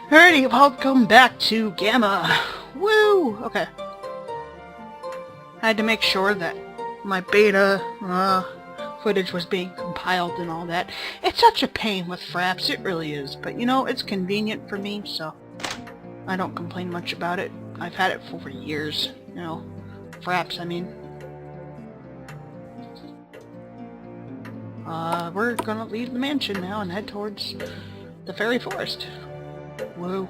Alrighty, welcome back to Gamma. Woo! Okay. I had to make sure that my beta footage was being compiled and all that. It's such a pain with fraps, it really is. But you know, it's convenient for me, so I don't complain much about it. I've had it for years, you know. Fraps, I mean. We're gonna leave the mansion now and head towards the fairy forest. Whoa.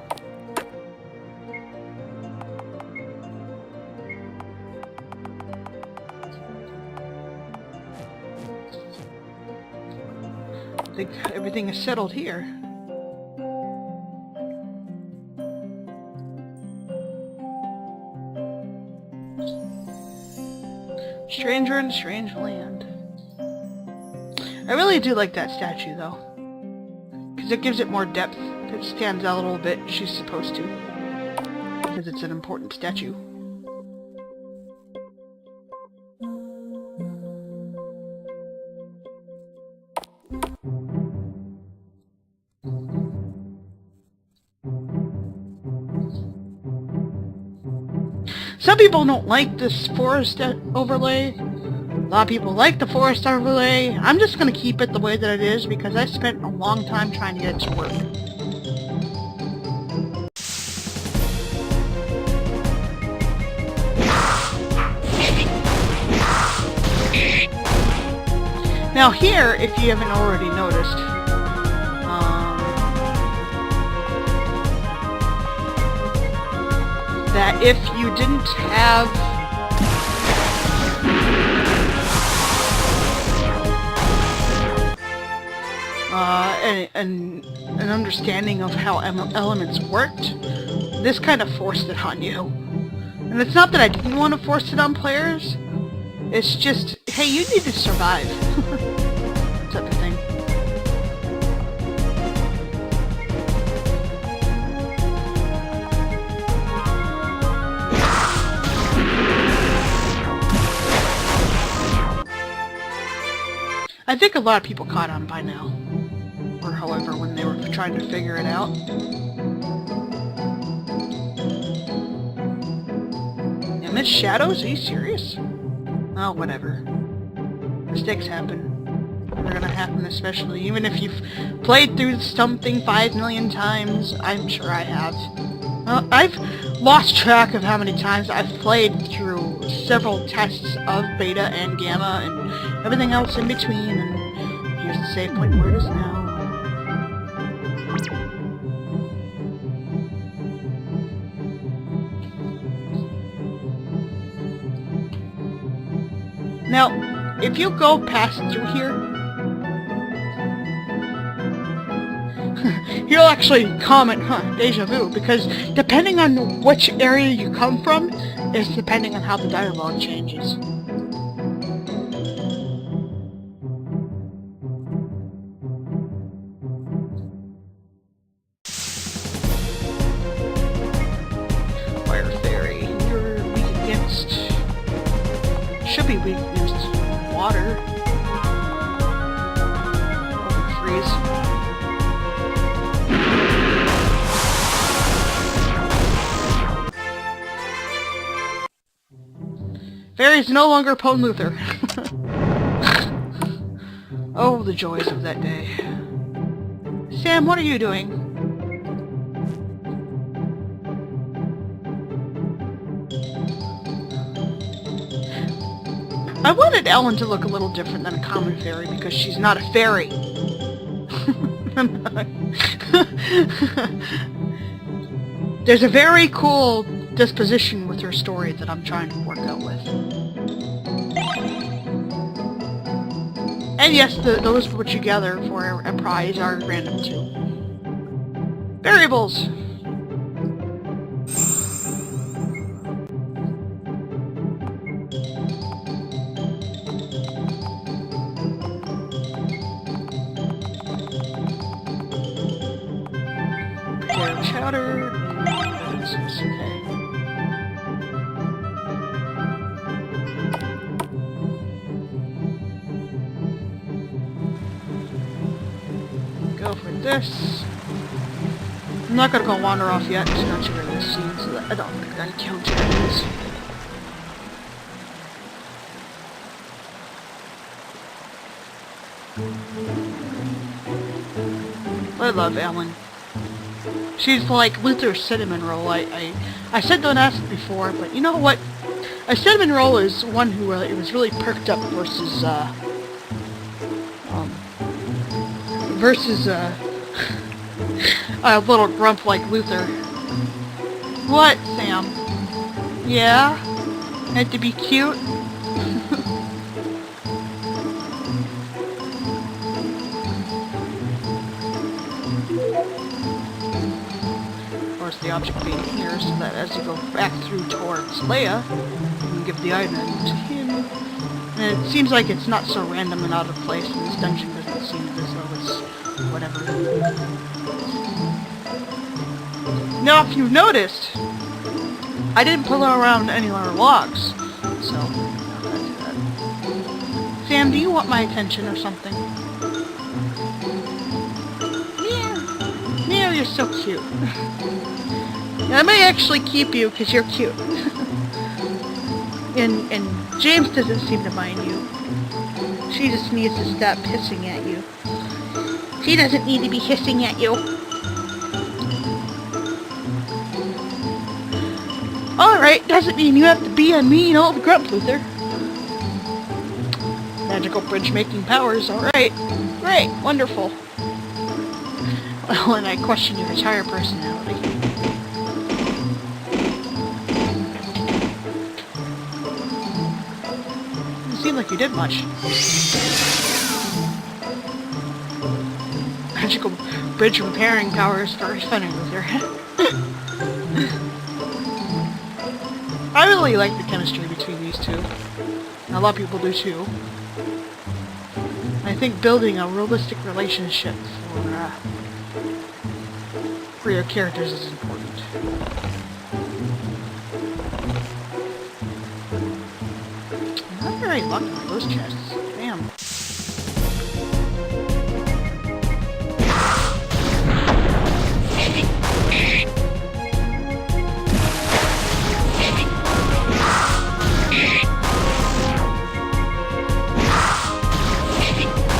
I think everything is settled here. Stranger in a strange land. I really do like that statue though, because it gives it more depth. It stands out a little bit. She's supposed to, because it's an important statue. Some people don't like this forest overlay. A lot of people like the forest overlay. I'm just going to keep it the way that it is because I spent a long time trying to get it to work. Now here, if you haven't already noticed, that if you didn't have an understanding of how elements worked, this kind of forced it on you. And it's not that I didn't want to force it on players, it's just, hey, you need to survive. Type of thing. I think a lot of people caught on by now. Or however, when they were trying to figure it out. Damn, it's shadows? Are you serious? Oh, whatever. Mistakes happen. They're gonna happen, especially even if you've played through something 5 million times. I'm sure I have. I've lost track of how many times I've played through several tests of beta and gamma and everything else in between, and here's the save point where it is now. Now, if you go past through here, you'll actually comment, deja vu, because depending on which area you come from, is depending on how the dialogue changes. Fire Fairy, you're weak against... should be weak against water. Or freeze. Fairy's no longer Pone Luther. Oh, the joys of that day. Sam, what are you doing? I wanted Ellen to look a little different than a common fairy because she's not a fairy. There's a very cool disposition with her story that I'm trying to work out with. And yes, those put together for a prize are random too. Variables! Potato chowder. This is okay. Go for this. I'm not gonna go wander off yet, because I'm not sure where this scene, so I don't think that counts as. I love Ellen. She's like Luther's cinnamon roll. I said don't ask before, but you know what? A cinnamon roll is one who it was really perked up versus a little grump like Luther. What, Sam? Yeah? Had to be cute? Of course, the object being here, so that as you go back through towards Leia, you can give the item to him. And it seems like it's not so random and out of place, and this dungeon doesn't seem as though it's whatever. Now, if you've noticed, I didn't pull around any other logs, so that's that. Sam, do you want my attention or something? Meow. Meow, you're so cute. I may actually keep you because you're cute. and James doesn't seem to mind you. She just needs to stop hissing at you. She doesn't need to be hissing at you. Alright, doesn't mean you have to be a mean old grump, Luther. Magical bridge-making powers, alright. Great, wonderful. Well, and I question your entire personality. Doesn't seem like you did much. Magical bridge repairing powers, very funny, Luther. I really like the chemistry between these two. And a lot of people do too. I think building a realistic relationship for your characters is important. I'm not very lucky with those chests. Damn.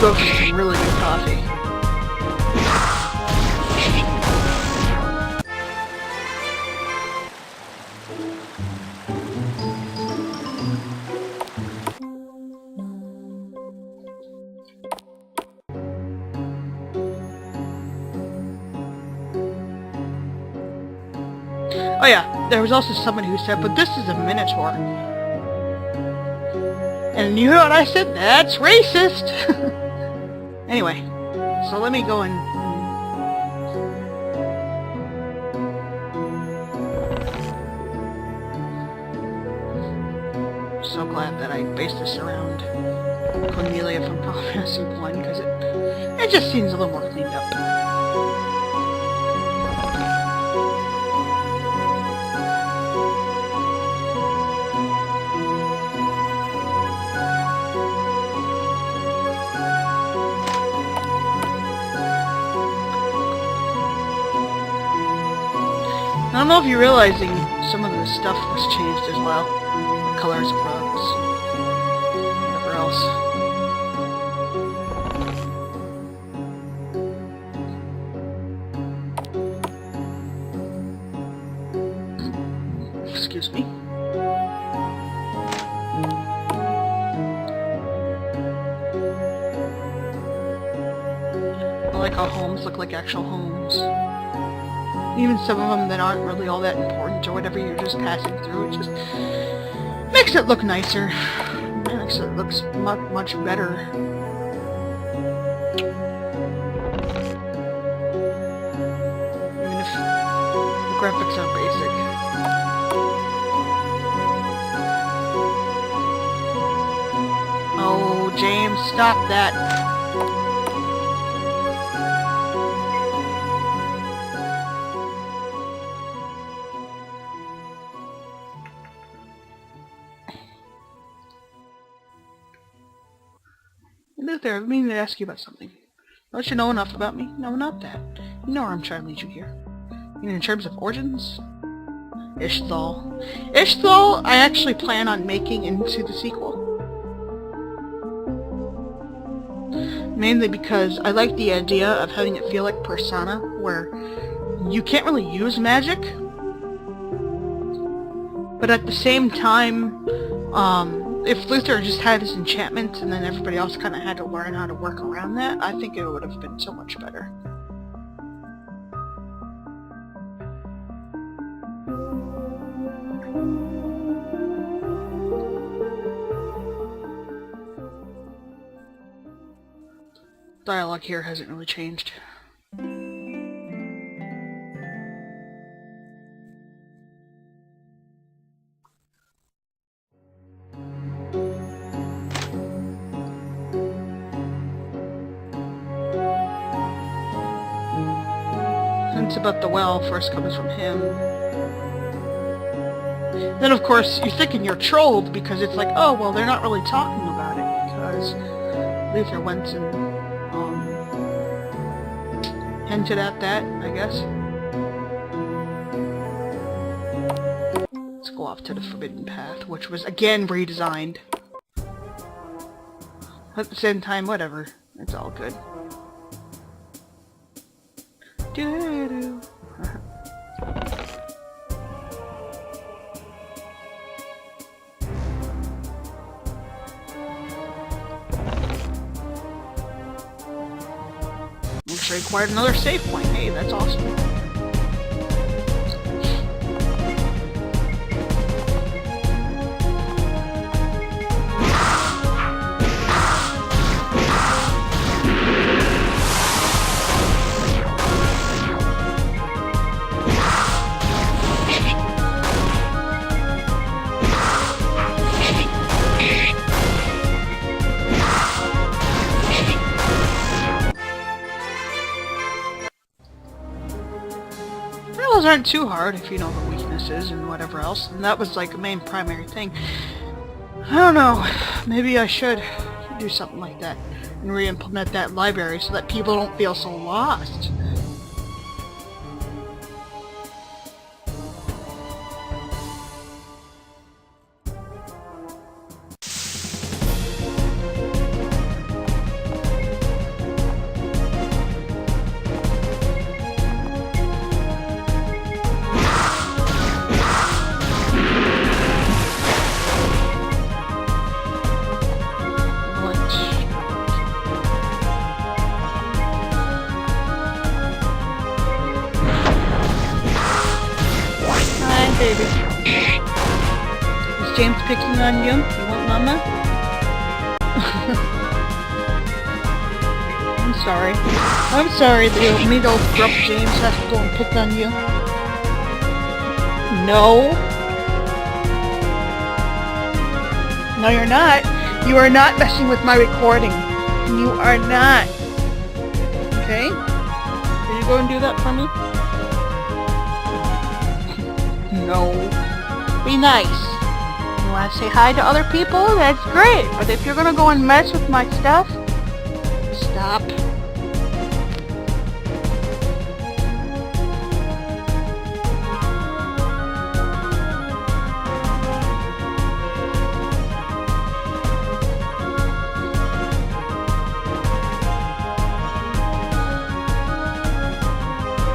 Roasted some really good coffee. Oh yeah, there was also someone who said, but this is a Minotaur. And you heard what I said? That's racist! Anyway, so let me go and... So glad that I based this around Cornelia from Final Fantasy 1, because it just seems a little more cleaned up. I don't know if you're realizing some of the stuff was changed as well. The colors of rugs. Whatever else. Excuse me. I like how homes look like actual homes. Even some of them that aren't really all that important or whatever you're just passing through, it just makes it look nicer. It makes it look much better. Even if the graphics are basic. Oh, James, stop that. Luther, I've been meaning to ask you about something. Don't you know enough about me? No, not that. You know where I'm trying to lead you here. In terms of origins? Ishthal. Ishthal, I actually plan on making into the sequel. Mainly because I like the idea of having it feel like Persona, where you can't really use magic, but at the same time, if Luther just had his enchantments and then everybody else kind of had to learn how to work around that, I think it would have been so much better. Dialogue here hasn't really changed. Hints about the well first comes from him. Then of course you're thinking you're trolled because it's like, oh well, they're not really talking about it because Luther went and hinted at that, I guess. Let's go off to the Forbidden Path, which was again redesigned. At the same time, whatever. It's all good. Doo-doo-doo. Looks like quite another save point. Hey, that's awesome. Those aren't too hard if you know the weaknesses and whatever else, and that was like a main primary thing. I don't know, maybe I should do something like that and re-implement that library so that people don't feel so lost. Baby. Is James picking on you? You want mama? I'm sorry. I'm sorry that me old gruff James has to go and pick on you. No. No, you're not. You are not messing with my recording. You are not. Okay? Can you go and do that for me? No. Be nice. You want to say hi to other people? That's great. But if you're gonna go and mess with my stuff, stop.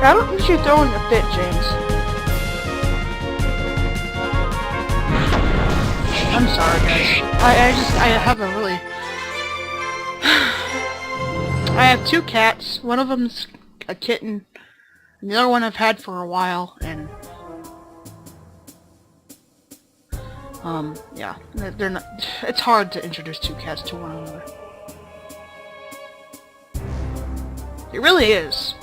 I don't think you're throwing a fit, James. I'm sorry, guys. I have a really... I have two cats. One of them's a kitten. And the other one I've had for a while, and... yeah. They're not... It's hard to introduce two cats to one another. It really is.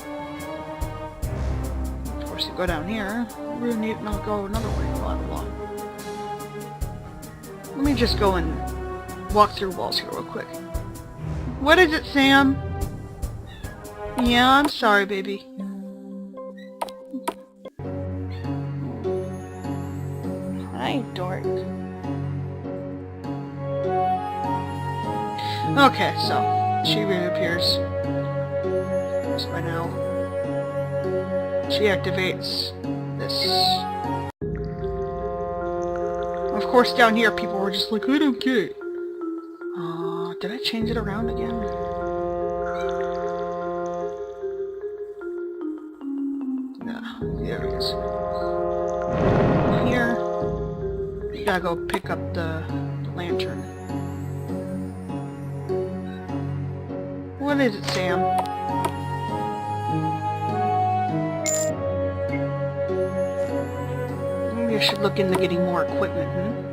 Of course, you go down here. We need to go another way. Blah, blah, blah. Let me just go and walk through walls here real quick. What is it, Sam? Yeah, I'm sorry, baby. Hi, dork. Okay, so she reappears. Just by now. She activates this. Of course, down here, people were just like, I don't get it. Did I change it around again? No, there it is. Here, you gotta go pick up the lantern. What is it, Sam? Maybe I should look into getting more equipment,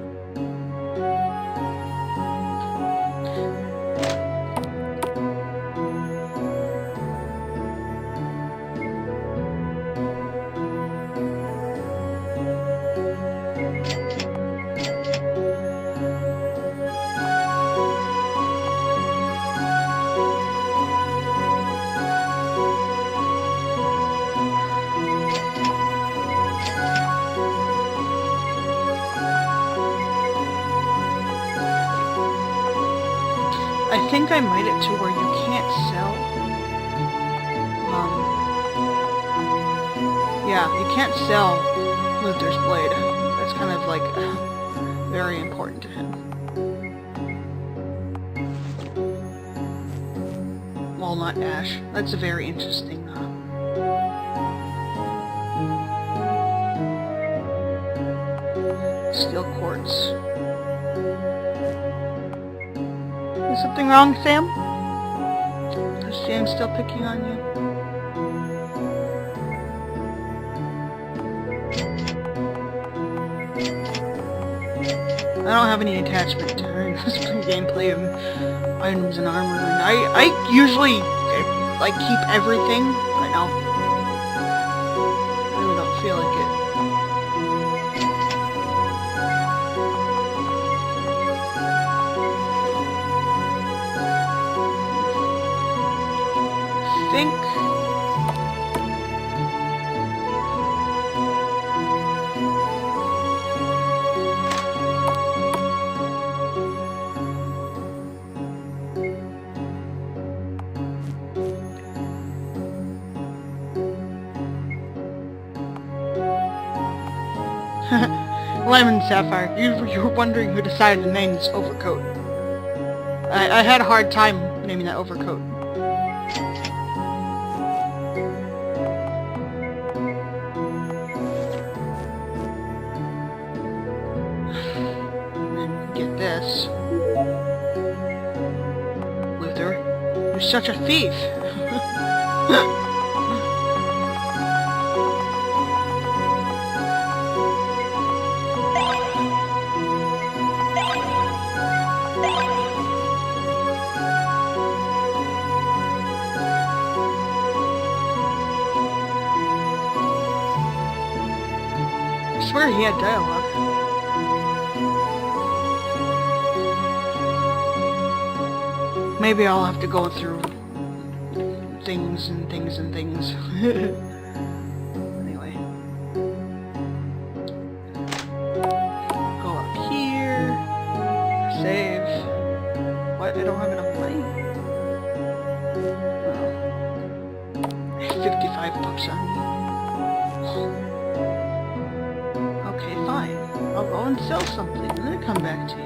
I think I made it to where you can't sell. Yeah, you can't sell Luther's blade. That's kind of like very important to him. Walnut ash. That's a very interesting. Steel quartz. Is something wrong, Sam? Is Sam still picking on you? I don't have any attachment to this gameplay of items and armor. And I usually like keep everything. I know. I really don't feel like it. Lemon Sapphire, you were wondering who decided to name this overcoat. I had a hard time naming that overcoat. And then get this. Luther, you're such a thief! I swear he had dialogue. Maybe I'll have to go through things and things and things. Anyway. Go up here. Save. What? I don't have enough money? Oh. I have 55 bucks on me. Okay, fine. I'll go and sell something and then come back to you.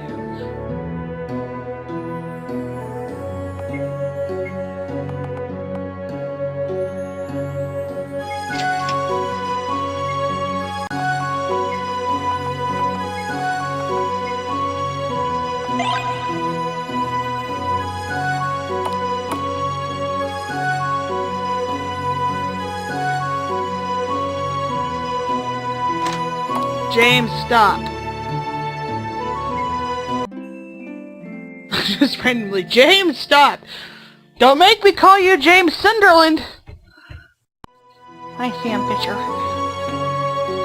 James, stop. Just randomly, James, stop. Don't make me call you James Sunderland. Hi, Sam Fisher.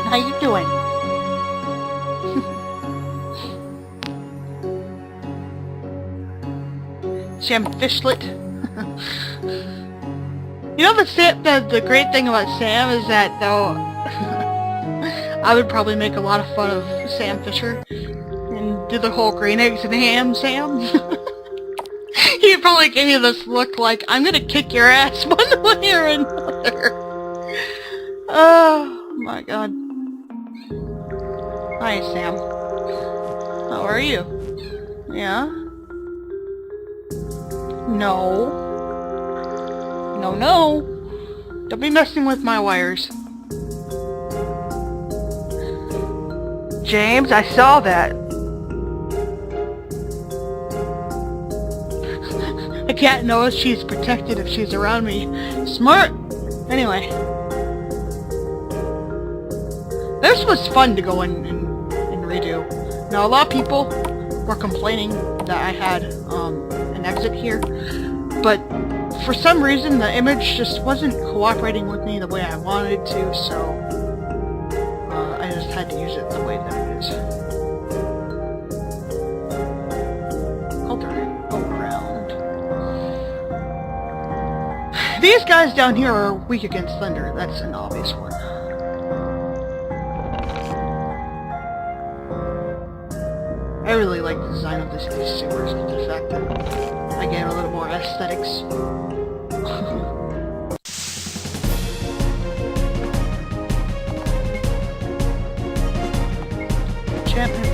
How you doing? Sam Fishlet. You know the great thing about Sam is that though I would probably make a lot of fun of Sam Fisher and do the whole green eggs and ham Sam. He'd probably give you this look like, I'm gonna kick your ass one way or another. Oh my god. Hi, Sam. How are you? Yeah? No. No, no. Don't be messing with my wires. James, I saw that. A cat knows she's protected if she's around me. Smart! Anyway. This was fun to go in and redo. Now, a lot of people were complaining that I had an exit here, but for some reason the image just wasn't cooperating with me the way I wanted it to, so I just had to use it the way that it is. Go around. These guys down here are weak against thunder. That's an obvious one. I really like the design of these sewers, the fact that I get a little more aesthetics. Champion.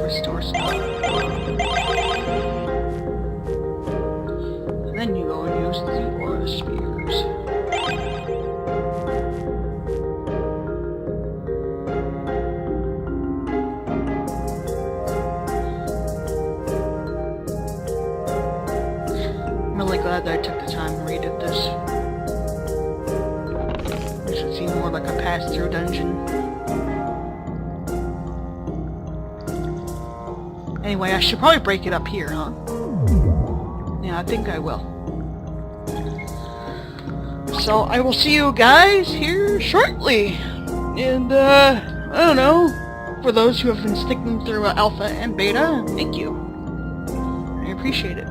Restore stuff. And then you go and use the aura spheres. I'm really glad that I took the time and redid this. This would seem more like a pass-through dungeon. Anyway, I should probably break it up here, huh? Yeah, I think I will. So, I will see you guys here shortly. And, I don't know. For those who have been sticking through alpha and beta, thank you. I appreciate it.